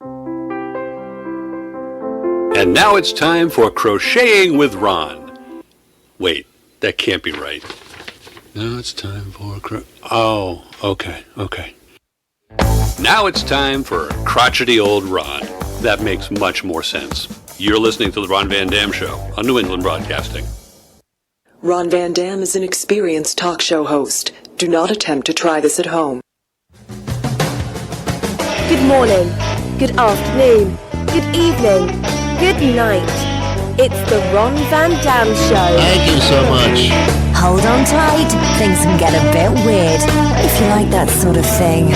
And now it's time for Crocheting with Ron. Wait, that can't be right. Now it's time for Oh, okay. Now it's time for Crotchety Old Ron. That makes much more sense. You're listening to The Ron Van Dam Show on New England Broadcasting. Ron Van Dam is an experienced talk show host. Do not attempt to try this at home. Good morning, good afternoon, good evening, good night. It's the Ron Van Dam Show. Thank you so much. Hold on tight, things can get a bit weird, if you like that sort of thing.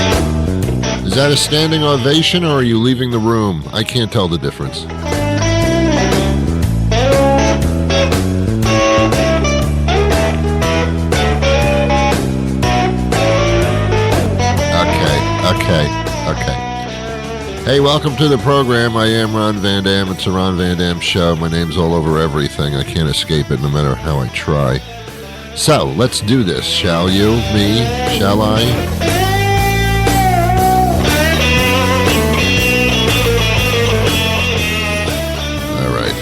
Is that a standing ovation or are you leaving the room? I can't tell the difference. Okay. Hey, welcome to the program. I am Ron Van Dam. It's a Ron Van Dam Show. My name's all over everything. I can't escape it no matter how I try. So, let's do this, shall you? Me? Shall I? All right.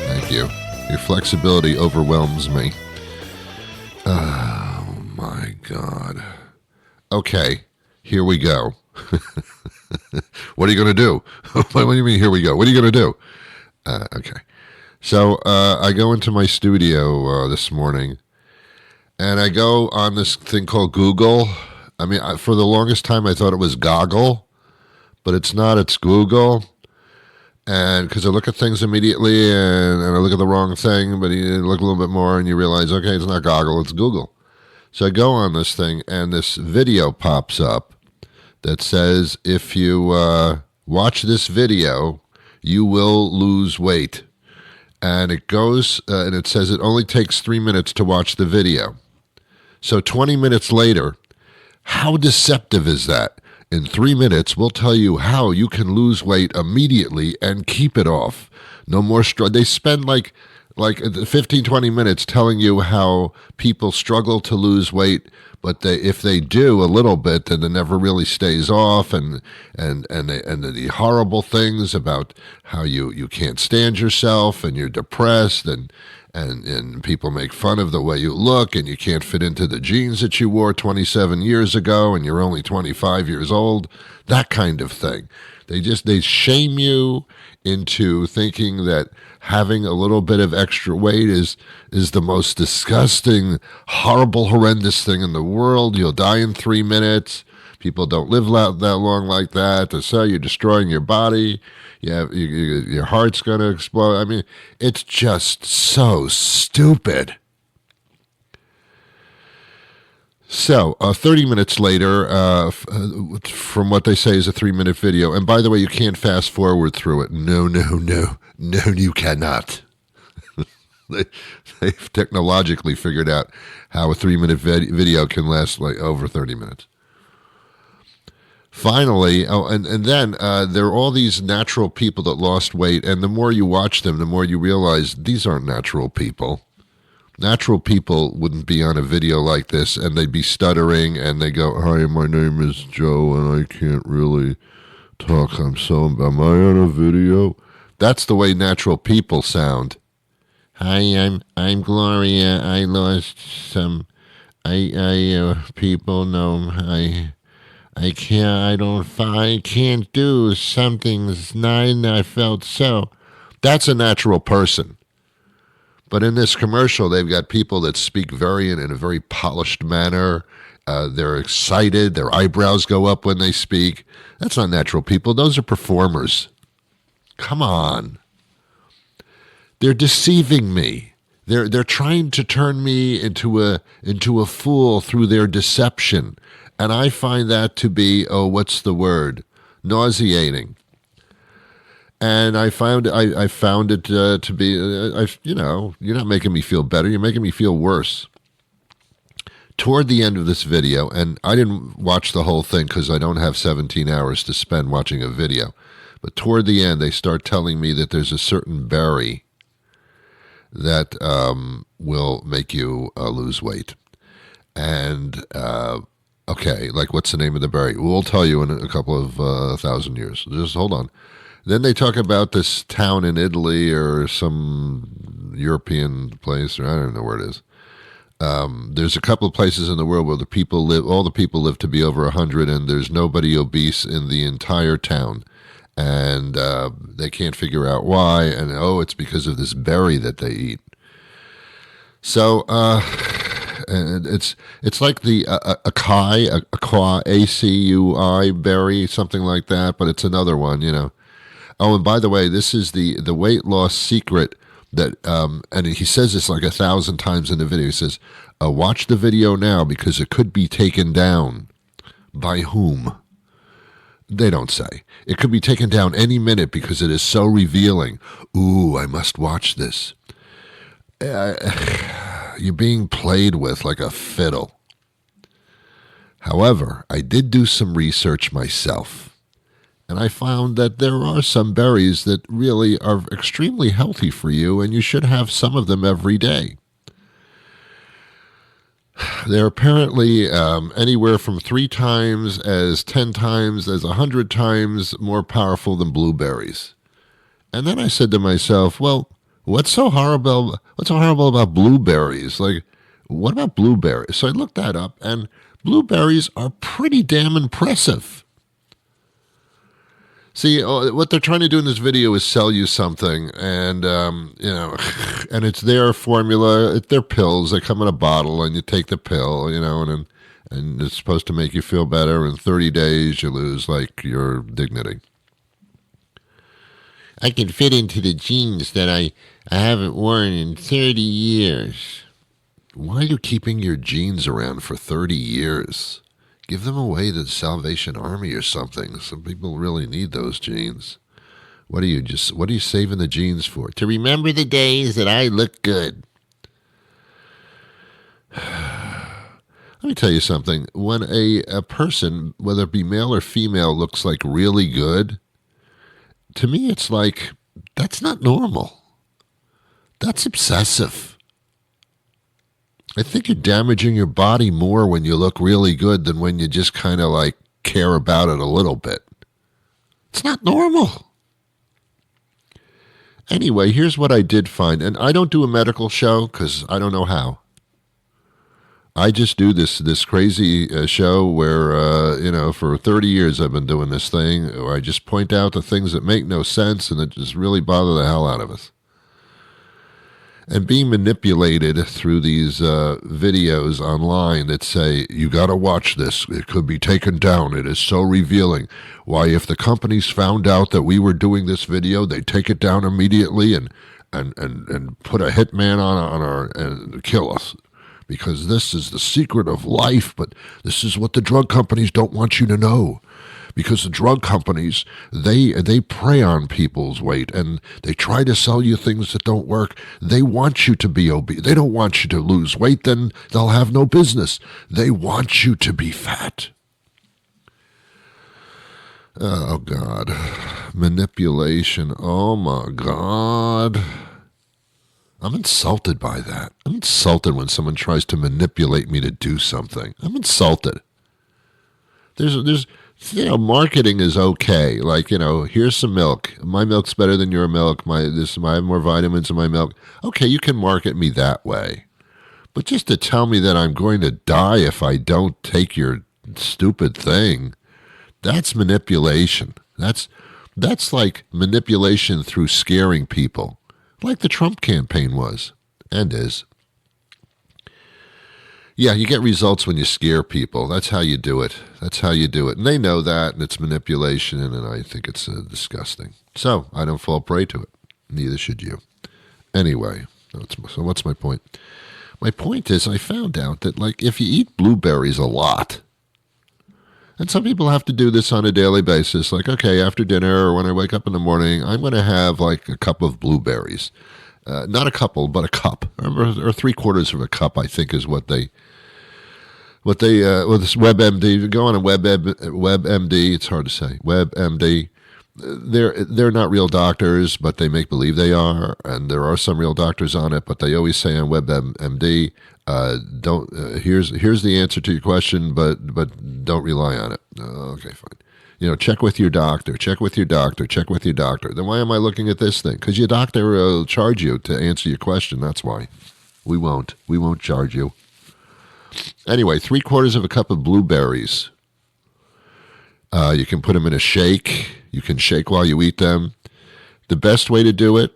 Thank you. Your flexibility overwhelms me. Oh, my God. Okay, here we go. What are you going to do? What do you mean, here we go? What are you going to do? Okay. So I go into my studio this morning, and I go on this thing called Google. I mean, for the longest time, I thought it was Goggle, but it's not. It's Google. And because I look at things immediately, and I look at the wrong thing, but you look a little bit more, and you realize, okay, it's not Goggle, it's Google. So I go on this thing, and this video pops up that says, if you watch this video, you will lose weight. And it goes, and it says it only takes 3 minutes to watch the video. So 20 minutes later, how deceptive is that? In 3 minutes, we'll tell you how you can lose weight immediately and keep it off. No more struggle. They spend like 15, 20 minutes telling you how people struggle to lose weight, but if they do a little bit, then it never really stays off, and the horrible things about how you can't stand yourself, and you're depressed, and people make fun of the way you look, and you can't fit into the jeans that you wore 27 years ago, and you're only 25 years old, that kind of thing. They shame you into thinking that having a little bit of extra weight is the most disgusting, horrible, horrendous thing in the world. You'll die in 3 minutes. People don't live that long like that. So you're destroying your body. Your heart's going to explode. I mean, it's just so stupid. So, 30 minutes later, from what they say is a 3-minute video, and by the way, you can't fast forward through it. No, you cannot. They've technologically figured out how a 3-minute video can last like over 30 minutes. Finally, and then there are all these natural people that lost weight, and the more you watch them, the more you realize these aren't natural people. Natural people wouldn't be on a video like this, and they'd be stuttering, and they go, "Hi, my name is Joe, and I can't really talk. Am I on a video?" That's the way natural people sound. "Hi, I'm Gloria. I lost some. People know I can't do something's not. I felt so." That's a natural person. But in this commercial, they've got people that speak in a very polished manner. They're excited. Their eyebrows go up when they speak. That's not natural people. Those are performers. Come on. They're deceiving me. They're trying to turn me into a fool through their deception. And I find that to be, nauseating. And I found it to be, you're not making me feel better. You're making me feel worse. Toward the end of this video, and I didn't watch the whole thing because I don't have 17 hours to spend watching a video, but toward the end, they start telling me that there's a certain berry that will make you lose weight. And Okay, like what's the name of the berry? We'll tell you in a couple of 1,000 years. Just hold on. Then they talk about this town in Italy or some European place, or I don't know where it is. There's a couple of places in the world where all the people live to be over 100, and there's nobody obese in the entire town. And they can't figure out why, and it's because of this berry that they eat. So and it's like the acai, acui berry, something like that, but it's another one, Oh, and by the way, this is the weight loss secret that, and he says this like 1,000 times in the video. He says, watch the video now because it could be taken down. By whom? They don't say. It could be taken down any minute because it is so revealing. Ooh, I must watch this. You're being played with like a fiddle. However, I did do some research myself, and I found that there are some berries that really are extremely healthy for you, and you should have some of them every day. They're apparently anywhere from 3 times as 10 times as 100 times more powerful than blueberries. And then I said to myself, well, what's so horrible about blueberries? Like, what about blueberries? So I looked that up, and blueberries are pretty damn impressive. See, what they're trying to do in this video is sell you something, and, and it's their formula, it's their pills. They come in a bottle, and you take the pill, and it's supposed to make you feel better. In 30 days, you lose, like, your dignity. I can fit into the jeans that I haven't worn in 30 years. Why are you keeping your jeans around for 30 years? Give them away to the Salvation Army or something. Some people really need those jeans. What are you saving the jeans for? To remember the days that I look good. Let me tell you something. When a person, whether it be male or female, looks like really good, to me it's like, that's not normal. That's obsessive. I think you're damaging your body more when you look really good than when you just kind of like care about it a little bit. It's not normal. Anyway, here's what I did find. And I don't do a medical show because I don't know how. I just do this crazy show where, for 30 years I've been doing this thing where I just point out the things that make no sense and that just really bother the hell out of us. And being manipulated through these videos online that say, you got to watch this. It could be taken down. It is so revealing. Why, if the companies found out that we were doing this video, they'd take it down immediately and put a hitman on our and kill us. Because this is the secret of life, but this is what the drug companies don't want you to know. Because the drug companies, they prey on people's weight, and they try to sell you things that don't work. They want you to be obese. They don't want you to lose weight, then they'll have no business. They want you to be fat. Oh, God. Manipulation. Oh, my God. I'm insulted by that. I'm insulted when someone tries to manipulate me to do something. I'm insulted. There's marketing is okay. Like, here's some milk. My milk's better than your milk. I have more vitamins in my milk. Okay, you can market me that way. But just to tell me that I'm going to die if I don't take your stupid thing, that's manipulation. That's like manipulation through scaring people, like the Trump campaign was and is. Yeah, you get results when you scare people. That's how you do it. And they know that, and it's manipulation, and I think it's disgusting. So I don't fall prey to it. Neither should you. Anyway, so what's my point? My point is I found out that, like, if you eat blueberries a lot, and some people have to do this on a daily basis, like, okay, after dinner or when I wake up in the morning, I'm going to have, like, a cup of blueberries. Not a couple, but a cup, or 3/4 of a cup, I think, is what this WebMD, go on a WebMD, it's hard to say, WebMD, they're not real doctors, but they make believe they are, and there are some real doctors on it, but they always say on WebMD, Don't. Here's the answer to your question, but don't rely on it. Okay, fine. Check with your doctor. Check with your doctor. Check with your doctor. Then why am I looking at this thing? Because your doctor will charge you to answer your question. That's why. We won't. We won't charge you. Anyway, 3/4 of a cup of blueberries. You can put them in a shake. You can shake while you eat them. The best way to do it,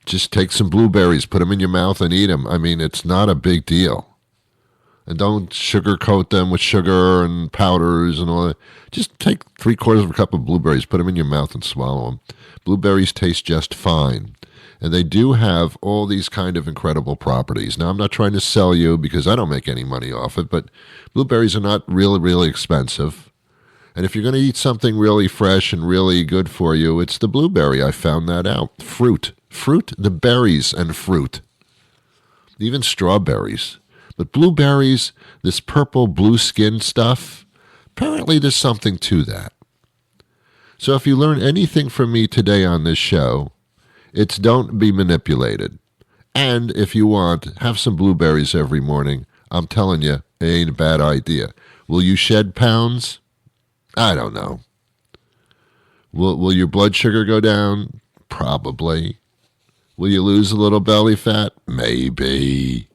just take some blueberries, put them in your mouth and eat them. I mean, it's not a big deal. And don't sugarcoat them with sugar and powders and all that. Just take 3/4 of a cup of blueberries, put them in your mouth and swallow them. Blueberries taste just fine. And they do have all these kind of incredible properties. Now, I'm not trying to sell you because I don't make any money off it, but blueberries are not really, really expensive. And if you're going to eat something really fresh and really good for you, it's the blueberry. I found that out. Fruit, the berries and fruit. Even strawberries. But blueberries, this purple blue skin stuff, apparently there's something to that. So if you learn anything from me today on this show, it's don't be manipulated. And if you want, have some blueberries every morning. I'm telling you, it ain't a bad idea. Will you shed pounds? I don't know. Will your blood sugar go down? Probably. Will you lose a little belly fat? Maybe.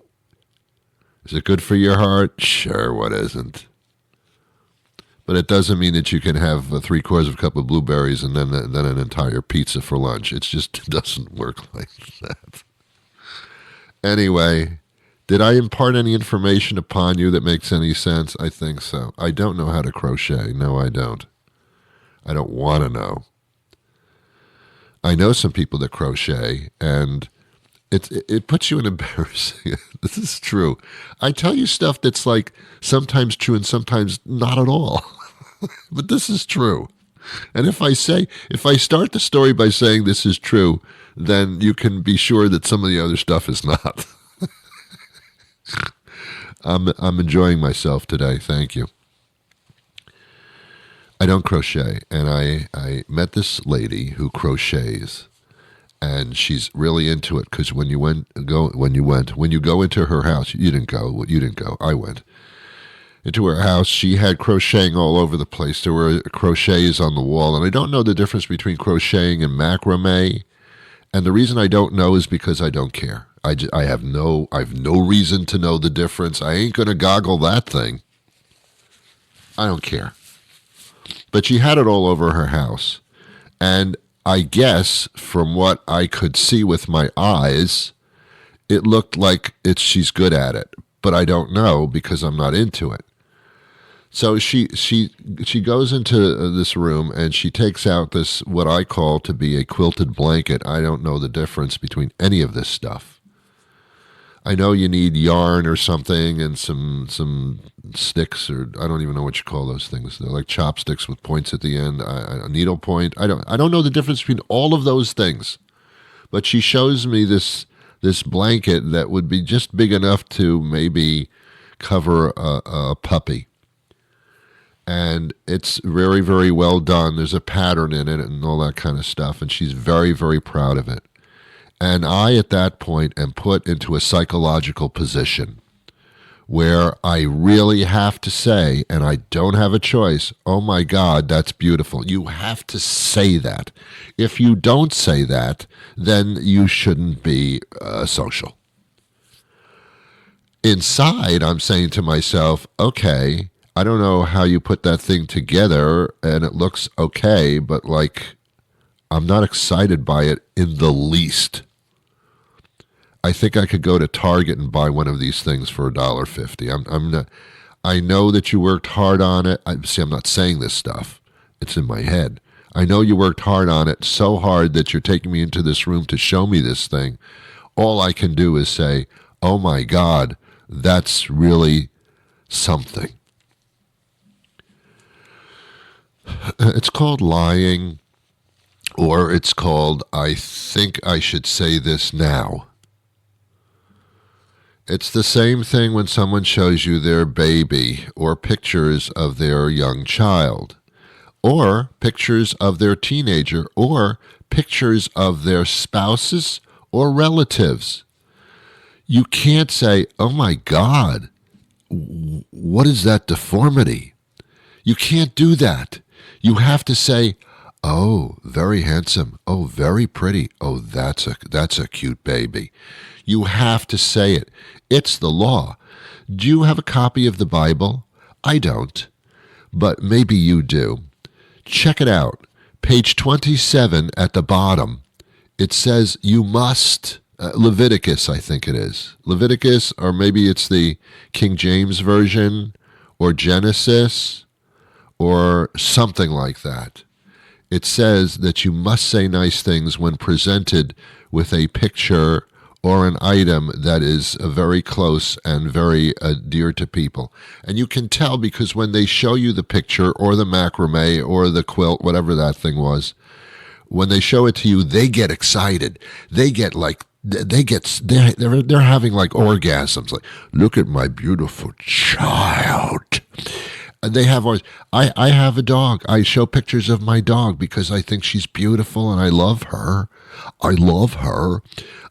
Is it good for your heart? Sure, what isn't? But it doesn't mean that you can have 3/4 of a cup of blueberries and then an entire pizza for lunch. It just doesn't work like that. Anyway, did I impart any information upon you that makes any sense? I think so. I don't know how to crochet. No, I don't. I don't want to know. I know some people that crochet, and it puts you in embarrassing. This is true. I tell you stuff that's like sometimes true and sometimes not at all. But this is true. And if I start the story by saying this is true, then you can be sure that some of the other stuff is not. I'm enjoying myself today. Thank you. I don't crochet, and I met this lady who crochets, and she's really into it because when you go into her house, you didn't go. I went into her house. She had crocheting all over the place. There were crochets on the wall, and I don't know the difference between crocheting and macrame. And the reason I don't know is because I don't care. I have no reason to know the difference. I ain't gonna goggle that thing. I don't care. But she had it all over her house, and I guess from what I could see with my eyes, it looked like she's good at it. But I don't know because I'm not into it. So she goes into this room and she takes out this, what I call to be a quilted blanket. I don't know the difference between any of this stuff. I know you need yarn or something and some sticks, or I don't even know what you call those things. They're like chopsticks with points at the end, a needle point. I don't know the difference between all of those things. But she shows me this blanket that would be just big enough to maybe cover a puppy. And it's very, very well done. There's a pattern in it and all that kind of stuff. And she's very, very proud of it. And I, at that point, am put into a psychological position where I really have to say, and I don't have a choice, oh my God, that's beautiful. You have to say that. If you don't say that, then you shouldn't be social. Inside, I'm saying to myself, okay, I don't know how you put that thing together, and it looks okay, but like, I'm not excited by it in the least. I think I could go to Target and buy one of these things for $1.50. I'm not. I know that you worked hard on it. I'm not saying this stuff. It's in my head. I know you worked hard on it, so hard that you're taking me into this room to show me this thing. All I can do is say, oh my God, that's really something. It's called lying, or it's called, I think I should say this now. It's the same thing when someone shows you their baby, or pictures of their young child, or pictures of their teenager, or pictures of their spouses or relatives. You can't say, oh my God, what is that deformity? You can't do that. You have to say, oh, very handsome. Oh, very pretty. Oh, that's a cute baby. You have to say it. It's the law. Do you have a copy of the Bible? I don't, but maybe you do. Check it out. Page 27 at the bottom. It says you must, Leviticus, I think it is. Leviticus, or maybe it's the King James Version, or Genesis, or something like that. It says that you must say nice things when presented with a picture or an item that is very close and very dear to people. And you can tell because when they show you the picture or the macrame or the quilt, whatever that thing was, when they show it to you, they get excited. They get like, they're having like orgasms. Like, look at my beautiful child. And they have always, I have a dog. I show pictures of my dog because I think she's beautiful and I love her. I love her.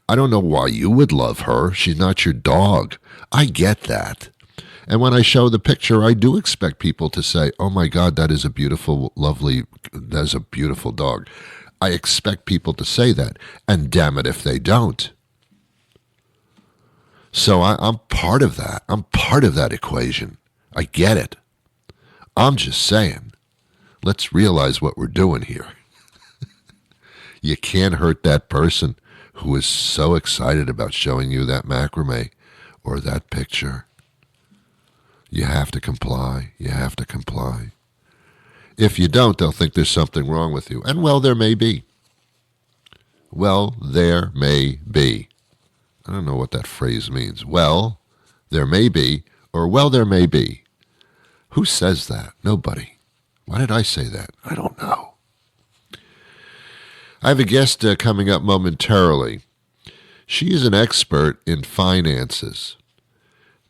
I don't know why you would love her. She's not your dog. I get that. And when I show the picture, I do expect people to say, oh my God, that is a beautiful, that's a beautiful dog. I expect people to say that. And damn it if they don't. So I'm part of that. I'm part of that equation. I get it. I'm just saying, let's realize what we're doing here. You can't hurt that person who is so excited about showing you that macrame or that picture. You have to comply. You have to comply. If you don't, they'll think there's something wrong with you. And well, there may be. Well, there may be. I don't know what that phrase means. Well, there may be, or well, there may be. Who says that? Nobody. Why did I say that? I don't know. I have a guest coming up momentarily. She is an expert in finances.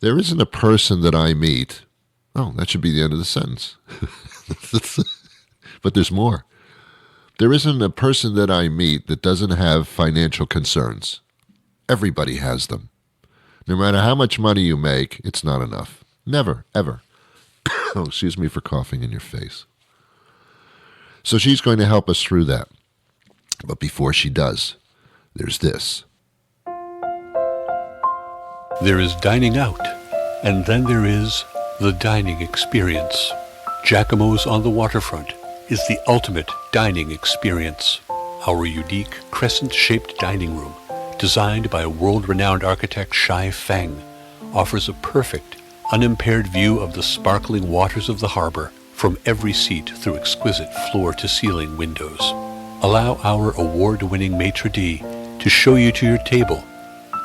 There isn't a person that I meet. Oh, that should be the end of the sentence. But there's more. There isn't a person that I meet that doesn't have financial concerns. Everybody has them. No matter how much money you make, it's not enough. Never, ever. Oh, excuse me for coughing in your face. So she's going to help us through that. But before she does, there's this. There is dining out, and then there is the dining experience. Giacomo's on the Waterfront is the ultimate dining experience. Our unique crescent-shaped dining room, designed by world-renowned architect Shai Feng, offers a perfect, unimpaired view of the sparkling waters of the harbor from every seat through exquisite floor-to-ceiling windows. Allow our award-winning maitre d' to show you to your table,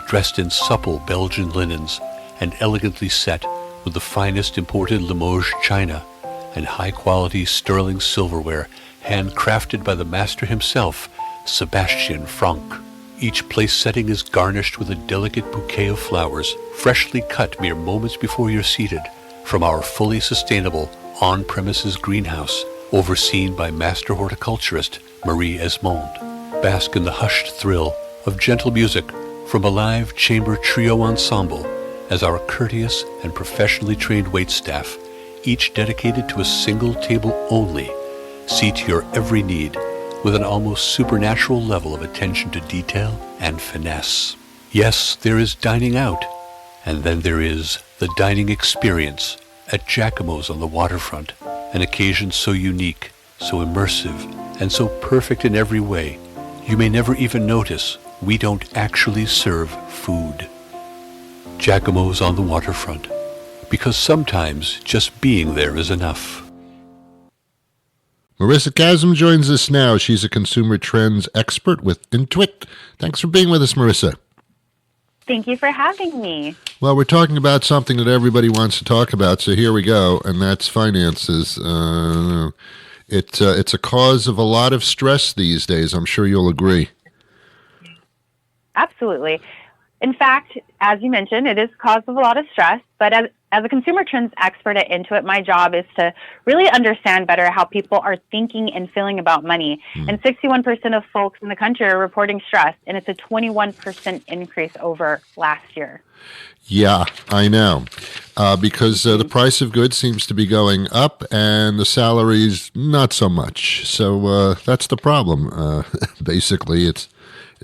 dressed in supple Belgian linens and elegantly set with the finest imported Limoges china and high-quality sterling silverware handcrafted by the master himself, Sebastian Franck. Each place setting is garnished with a delicate bouquet of flowers, freshly cut mere moments before you're seated, from our fully sustainable on-premises greenhouse, overseen by master horticulturist Marie Esmond. Bask in the hushed thrill of gentle music from a live chamber trio ensemble as our courteous and professionally trained waitstaff, each dedicated to a single table only, see to your every need with an almost supernatural level of attention to detail and finesse. Yes, there is dining out, and then there is the dining experience at Giacomo's on the Waterfront, an occasion so unique, so immersive, and so perfect in every way, you may never even notice we don't actually serve food. Giacomo's on the Waterfront, because sometimes just being there is enough. Marissa Cazem joins us now. She's a consumer trends expert with Intuit. Thanks for being with us, Marissa. Thank you for having me. Well, we're talking about something that everybody wants to talk about, so here we go, and that's finances. It's a cause of a lot of stress these days. I'm sure you'll agree. Absolutely. In fact, as you mentioned, it is cause of a lot of stress, but as a consumer trends expert at Intuit, my job is to really understand better how people are thinking and feeling about money. And 61% of folks in the country are reporting stress, and it's a 21% increase over last year. Yeah, I know. Because the price of goods seems to be going up and the salaries not so much. So that's the problem. Basically, it's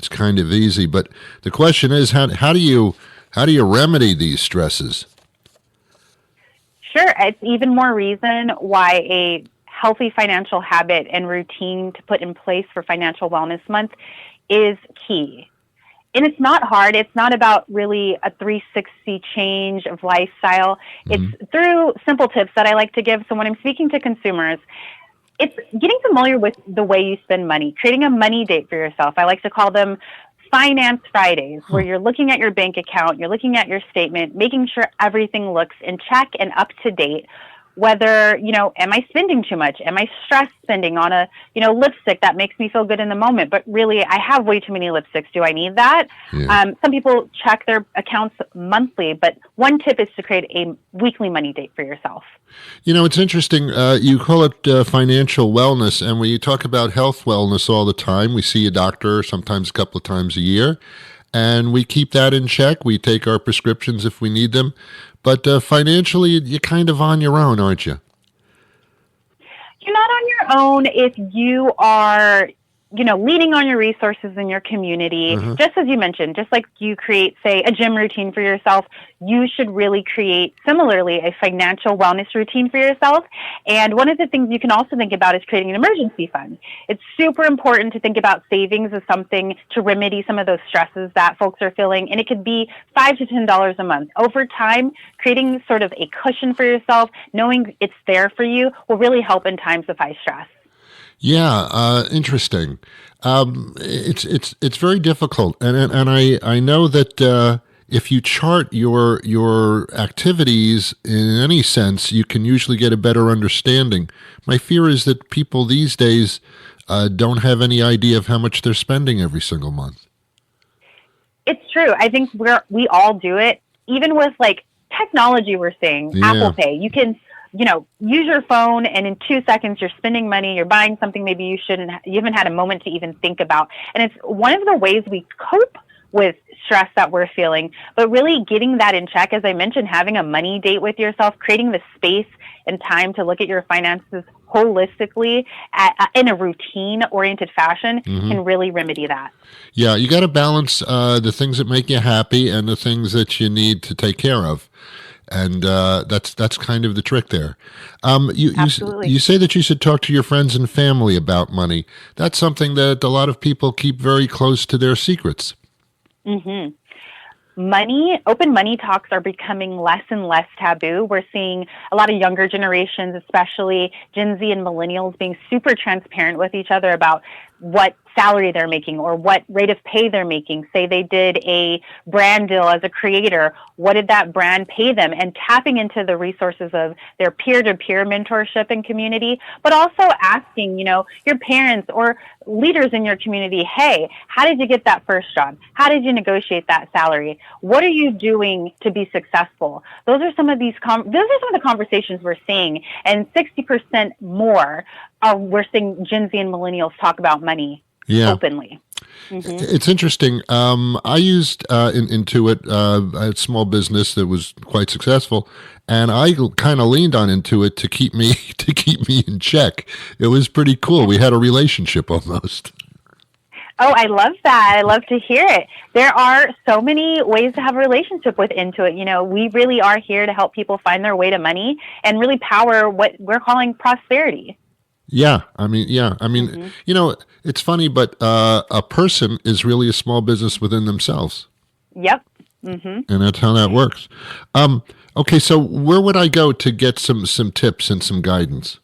kind of easy. But the question is, how do you remedy these stresses? Sure, it's even more reason why a healthy financial habit and routine to put in place for Financial Wellness Month is key. And it's not hard. It's not about really a 360 change of lifestyle. It's through simple tips that I like to give. So when I'm speaking to consumers, it's getting familiar with the way you spend money, creating a money date for yourself. I like to call them Finance Fridays, where you're looking at your bank account, you're looking at your statement, making sure everything looks in check and up to date. Whether, am I spending too much? Am I stress spending on a, lipstick that makes me feel good in the moment? But really, I have way too many lipsticks. Do I need that? Yeah. Some people check their accounts monthly, but one tip is to create a weekly money date for yourself. It's interesting. You call it financial wellness, and when you talk about health wellness all the time, we see a doctor sometimes a couple of times a year, and we keep that in check. We take our prescriptions if we need them. But financially, you're kind of on your own, aren't you? You're not on your own if you are, leaning on your resources in your community. Just as you mentioned, just like you create, say, a gym routine for yourself, you should really create, similarly, a financial wellness routine for yourself. And one of the things you can also think about is creating an emergency fund. It's super important to think about savings as something to remedy some of those stresses that folks are feeling. And it could be $5 to $10 a month. Over time, creating sort of a cushion for yourself, knowing it's there for you, will really help in times of high stress. Yeah, interesting. It's very difficult, and I know that if you chart your activities in any sense, you can usually get a better understanding. My fear is that people these days don't have any idea of how much they're spending every single month. It's true. I think we all do it, even with technology. We're seeing Apple Pay. You can use your phone, and in 2 seconds you're spending money, you're buying something maybe you haven't had a moment to even think about. And it's one of the ways we cope with stress that we're feeling, but really getting that in check, as I mentioned, having a money date with yourself, creating the space and time to look at your finances holistically in a routine-oriented fashion can really remedy that. Yeah, you got to balance the things that make you happy and the things that you need to take care of. And that's kind of the trick there. You say that you should talk to your friends and family about money. That's something that a lot of people keep very close to their secrets. Open money talks are becoming less and less taboo. We're seeing a lot of younger generations, especially Gen Z and millennials, being super transparent with each other about what salary they're making or what rate of pay they're making. Say they did a brand deal as a creator, what did that brand pay them? And tapping into the resources of their peer-to-peer mentorship and community, but also asking, your parents or leaders in your community, hey, how did you get that first job? How did you negotiate that salary? What are you doing to be successful? Those are some of the conversations we're seeing, and 60% more we're seeing Gen Z and millennials talk about money openly. It's interesting. I used Intuit, a small business that was quite successful, and I kind of leaned on Intuit to keep me in check. It was pretty cool. We had a relationship almost. Oh, I love that. I love to hear it. There are so many ways to have a relationship with Intuit. We really are here to help people find their way to money and really power what we're calling prosperity. Yeah, it's funny, but a person is really a small business within themselves. Yep. And that's how that works. Okay, so where would I go to get some tips and some guidance?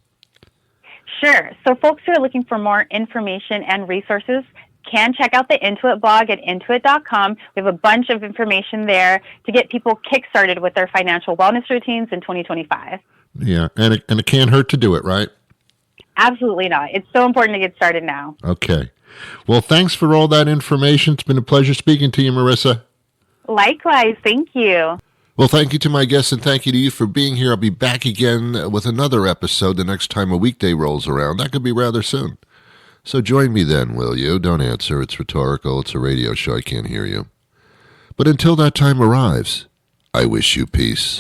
Sure. So folks who are looking for more information and resources can check out the Intuit blog at intuit.com. We have a bunch of information there to get people kickstarted with their financial wellness routines in 2025. Yeah, and it can't hurt to do it, right? Absolutely not. It's so important to get started now. Okay. Well, thanks for all that information. It's been a pleasure speaking to you, Marissa. Likewise. Thank you. Well, thank you to my guests and thank you to you for being here. I'll be back again with another episode the next time a weekday rolls around. That could be rather soon. So join me then, will you? Don't answer. It's rhetorical. It's a radio show. I can't hear you. But until that time arrives, I wish you peace.